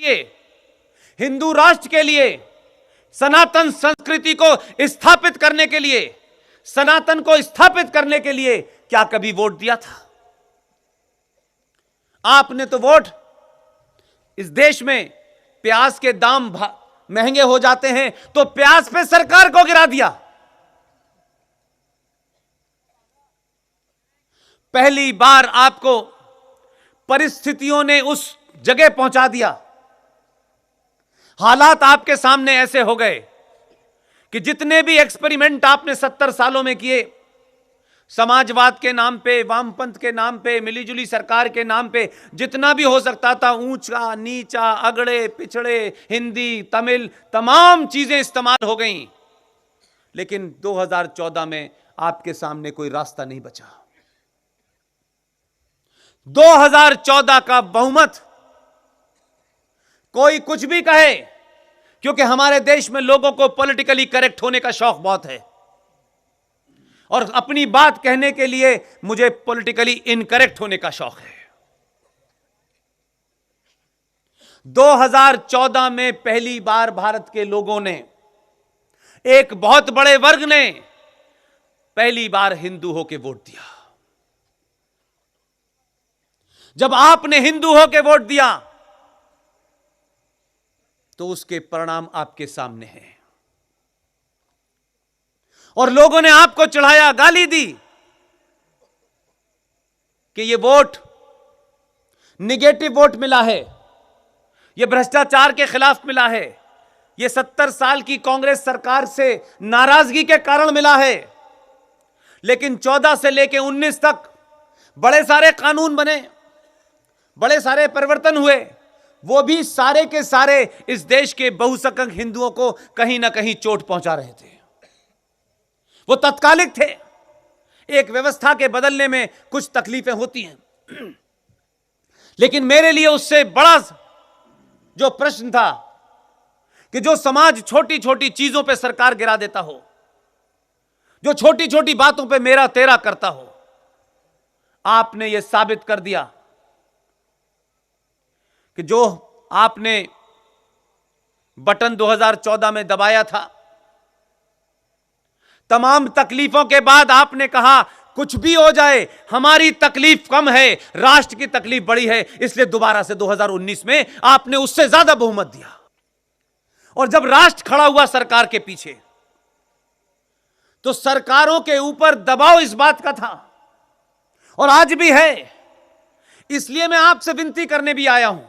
लिए, हिंदू राष्ट्र के लिए, सनातन संस्कृति को स्थापित करने के लिए, सनातन को स्थापित करने के लिए क्या कभी वोट दिया था? आपने तो वोट, इस देश में प्याज के दाम महंगे हो जाते हैं तो प्याज पे सरकार को गिरा दिया। पहली बार आपको परिस्थितियों ने उस जगह पहुंचा दिया, हालात आपके सामने ऐसे हो गए कि जितने भी एक्सपेरिमेंट आपने 70 सालों में किए, समाजवाद के नाम पे, वामपंथ के नाम पे, मिलीजुली सरकार के नाम पे, जितना भी हो सकता था, ऊंचा नीचा, अगड़े पिछड़े, हिंदी तमिल, तमाम चीजें इस्तेमाल हो गईं, लेकिन 2014 में आपके सामने कोई रास्ता नहीं बचा। 2014 का बहुमत, कोई कुछ भी कहे, क्योंकि हमारे देश में लोगों को पॉलिटिकली करेक्ट होने का शौक बहुत है, और अपनी बात कहने के लिए मुझे पॉलिटिकली इनकरेक्ट होने का शौक है। 2014 में पहली बार भारत के लोगों ने, एक बहुत बड़े वर्ग ने पहली बार हिंदू होकर वोट दिया। जब आपने हिंदू होकर वोट दिया तो उसके परिणाम आपके सामने हैं, और लोगों ने आपको चढ़ाया, गाली दी कि ये वोट निगेटिव वोट मिला है, ये भ्रष्टाचार के खिलाफ मिला है, ये 70 साल की कांग्रेस सरकार से नाराजगी के कारण मिला है। लेकिन 14 से लेकर 19 तक बड़े सारे कानून बने, बड़े सारे परिवर्तन हुए, वो भी सारे के सारे इस देश के बहुसंख्यक हिंदुओं को कहीं ना कहीं चोट पहुंचा रहे थे। वो तत्कालिक थे। एक व्यवस्था के बदलने में कुछ तकलीफें होती हैं, लेकिन मेरे लिए उससे बड़ा जो प्रश्न था कि जो समाज छोटी छोटी चीजों पे सरकार गिरा देता हो, जो छोटी छोटी बातों पे मेरा तेरा करता हो, आपने ये साबित कर दिया कि जो आपने बटन 2014 में दबाया था, तमाम तकलीफों के बाद आपने कहा कुछ भी हो जाए हमारी तकलीफ कम है, राष्ट्र की तकलीफ बड़ी है, इसलिए दोबारा से 2019 में आपने उससे ज्यादा बहुमत दिया। और जब राष्ट्र खड़ा हुआ सरकार के पीछे, तो सरकारों के ऊपर दबाव इस बात का था, और आज भी है। इसलिए मैं आपसे विनती करने भी आया हूं,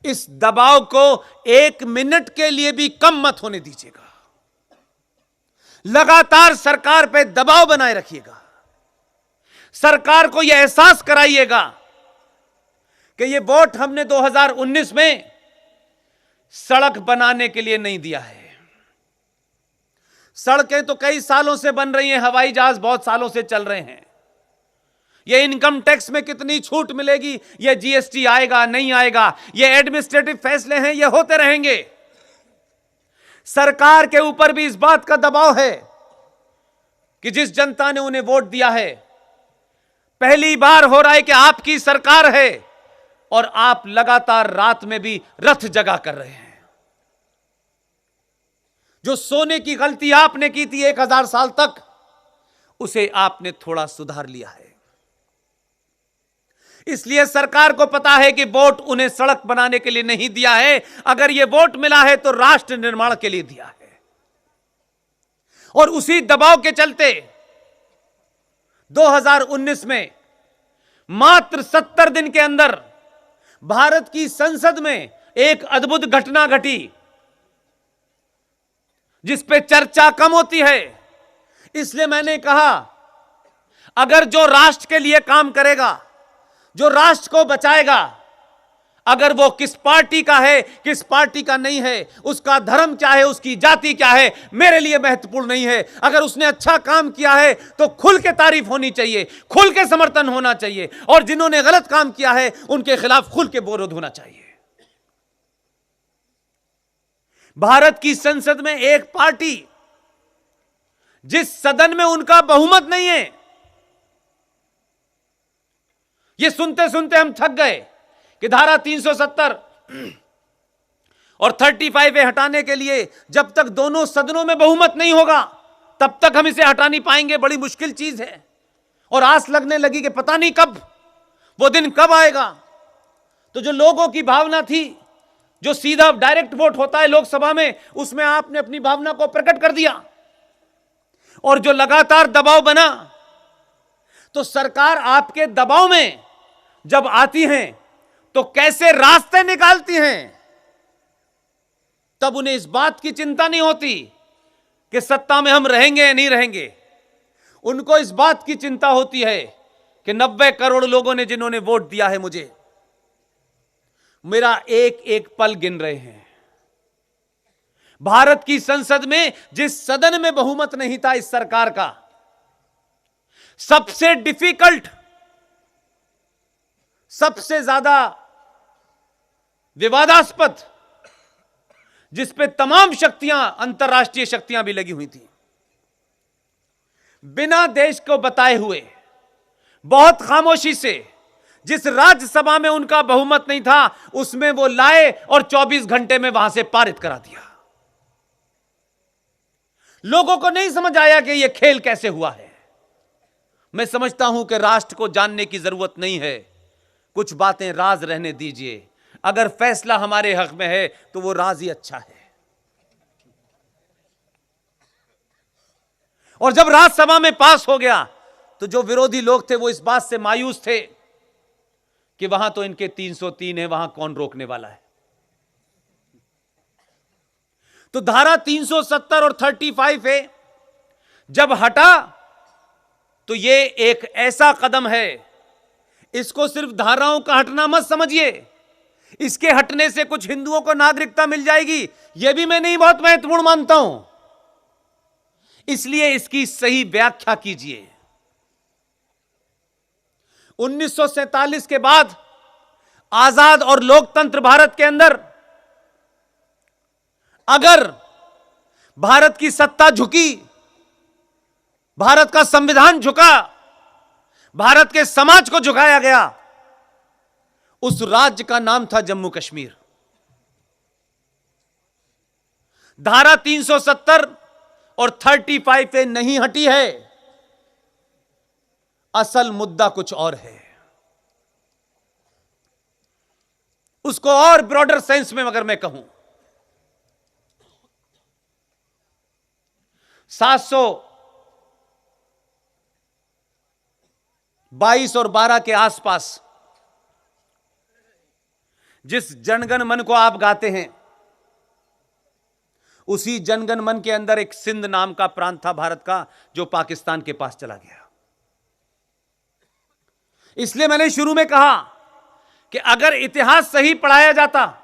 इस दबाव को 1 मिनट के लिए भी कम मत होने दीजिएगा। लगातार सरकार पे दबाव बनाए रखिएगा, सरकार को यह एहसास कराइएगा कि यह वोट हमने 2019 में सड़क बनाने के लिए नहीं दिया है। सड़कें तो कई सालों से बन रही हैं, हवाई जहाज बहुत सालों से चल रहे हैं। यह इनकम टैक्स में कितनी छूट मिलेगी, यह जीएसटी आएगा नहीं आएगा, यह एडमिनिस्ट्रेटिव फैसले हैं, यह होते रहेंगे। सरकार के ऊपर भी इस बात का दबाव है कि जिस जनता ने उन्हें वोट दिया है, पहली बार हो रहा है कि आपकी सरकार है और आप लगातार रात में भी रथ जगा कर रहे हैं। जो सोने की गलती आपने की थी 1000 साल तक, उसे आपने थोड़ा सुधार लिया है। इसलिए सरकार को पता है कि वोट उन्हें सड़क बनाने के लिए नहीं दिया है, अगर यह वोट मिला है तो राष्ट्र निर्माण के लिए दिया है। और उसी दबाव के चलते 2019 में मात्र 70 दिन के अंदर भारत की संसद में एक अद्भुत घटना घटी, जिस पे चर्चा कम होती है। इसलिए मैंने कहा, अगर जो राष्ट्र के लिए काम करेगा, जो राष्ट्र को बचाएगा, अगर वो किस पार्टी का है किस पार्टी का नहीं है, उसका धर्म क्या है, उसकी जाति क्या है, मेरे लिए महत्वपूर्ण नहीं है। अगर उसने अच्छा काम किया है तो खुल के तारीफ होनी चाहिए, खुल के समर्थन होना चाहिए, और जिन्होंने गलत काम किया है उनके खिलाफ खुल के विरोध होना चाहिए। भारत की संसद में एक पार्टी, जिस सदन में उनका बहुमत नहीं है, यह सुनते सुनते हम थक गए कि धारा 370 और 35A हटाने के लिए जब तक दोनों सदनों में बहुमत नहीं होगा तब तक हम इसे हटा नहीं पाएंगे। बड़ी मुश्किल चीज है और आस लगने लगी कि पता नहीं कब वो दिन कब आएगा। तो जो लोगों की भावना थी, जो सीधा डायरेक्ट वोट होता है लोकसभा में, उसमें आपने अपनी भावना को प्रकट कर दिया। और जो लगातार दबाव बना, तो सरकार आपके दबाव में जब आती है तो कैसे रास्ते निकालती हैं, तब उन्हें इस बात की चिंता नहीं होती कि सत्ता में हम रहेंगे या नहीं रहेंगे। उनको इस बात की चिंता होती है कि 90 करोड़ लोगों ने जिन्होंने वोट दिया है मुझे, मेरा एक एक पल गिन रहे हैं। भारत की संसद में जिस सदन में बहुमत नहीं था इस सरकार का, सबसे डिफिकल्ट, सबसे ज्यादा विवादास्पद, जिस पे तमाम शक्तियां, अंतर्राष्ट्रीय शक्तियां भी लगी हुई थी, बिना देश को बताए हुए बहुत खामोशी से जिस राज्यसभा में उनका बहुमत नहीं था उसमें वो लाए और 24 घंटे में वहां से पारित करा दिया। लोगों को नहीं समझ आया कि यह खेल कैसे हुआ है। मैं समझता हूं कि राष्ट्र को जानने की जरूरत नहीं है, कुछ बातें राज रहने दीजिए। अगर फैसला हमारे हक में है तो वो राज ही अच्छा है। और जब राज्यसभा में पास हो गया तो जो विरोधी लोग थे वो इस बात से मायूस थे कि वहां तो इनके 303 है, वहां कौन रोकने वाला है। तो धारा 370 और 35A जब हटा तो ये एक ऐसा कदम है, इसको सिर्फ धाराओं का हटना मत समझिए। इसके हटने से कुछ हिंदुओं को नागरिकता मिल जाएगी, यह भी मैं नहीं बहुत महत्वपूर्ण मानता हूं। इसलिए इसकी सही व्याख्या कीजिए। 1947 के बाद आजाद और लोकतंत्र भारत के अंदर अगर भारत की सत्ता झुकी, भारत का संविधान झुका, भारत के समाज को झुकाया गया, उस राज्य का नाम था जम्मू कश्मीर। धारा 370 और 35A नहीं हटी है, असल मुद्दा कुछ और है। उसको और ब्रॉडर सेंस में अगर मैं कहूं, 722 और 12 के आसपास जिस जनगण मन को आप गाते हैं, उसी जनगण मन के अंदर एक सिंध नाम का प्रांत था भारत का, जो पाकिस्तान के पास चला गया। इसलिए मैंने शुरू में कहा कि अगर इतिहास सही पढ़ाया जाता,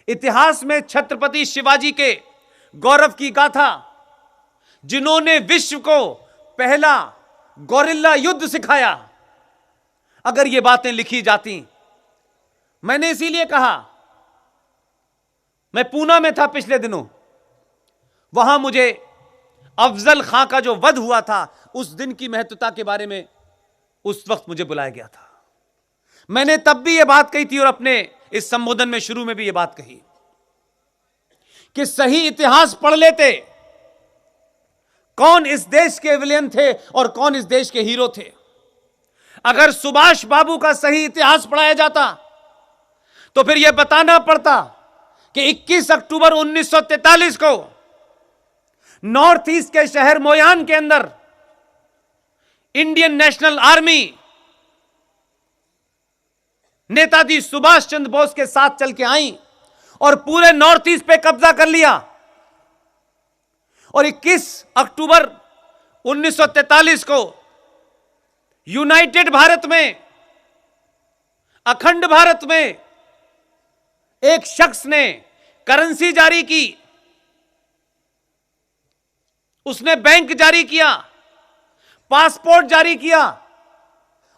इतिहास में छत्रपति शिवाजी के गौरव की गाथा, जिन्होंने विश्व को पहला गोरिल्ला युद्ध सिखाया, अगर ये बातें लिखी जाती। मैंने इसीलिए कहा, मैं पूना में था पिछले दिनों, वहां मुझे अफजल खां का जो वध हुआ था उस दिन की महत्वता के बारे में उस वक्त मुझे बुलाया गया था। मैंने तब भी यह बात कही थी और अपने इस संबोधन में शुरू में भी यह बात कही कि सही इतिहास पढ़ लेते, कौन इस देश के विलेन थे और कौन इस देश के हीरो थे। अगर सुभाष बाबू का सही इतिहास पढ़ाया जाता तो फिर यह बताना पड़ता कि 21 अक्टूबर 1943 को नॉर्थ ईस्ट के शहर मोयान के अंदर Indian National Army Netaji Subhash Chandra Bose के साथ चल के आई और पूरे नॉर्थ ईस्ट पे कब्जा कर लिया। और 21 अक्टूबर 1943 को यूनाइटेड भारत में, अखंड भारत में एक शख्स ने करेंसी जारी की, उसने बैंक जारी किया, पासपोर्ट जारी किया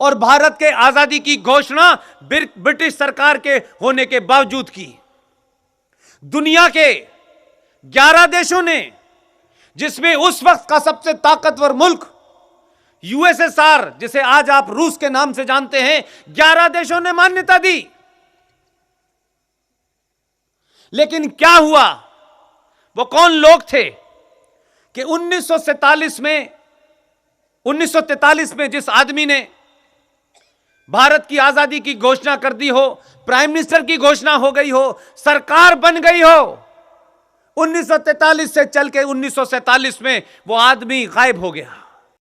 और भारत के आजादी की घोषणा ब्रिटिश सरकार के होने के बावजूद की। दुनिया के 11 देशों ने, जिसमें उस वक्त का सबसे ताकतवर मुल्क यूएसएसआर, जिसे आज आप रूस के नाम से जानते हैं, 11 देशों ने मान्यता दी। लेकिन क्या हुआ? वो कौन लोग थे कि 1943 में जिस आदमी ने भारत की आजादी की घोषणा कर दी हो, प्राइम मिनिस्टर की घोषणा हो गई हो, सरकार बन गई हो, 1943 से चल के 1947 में वो आदमी गायब हो गया।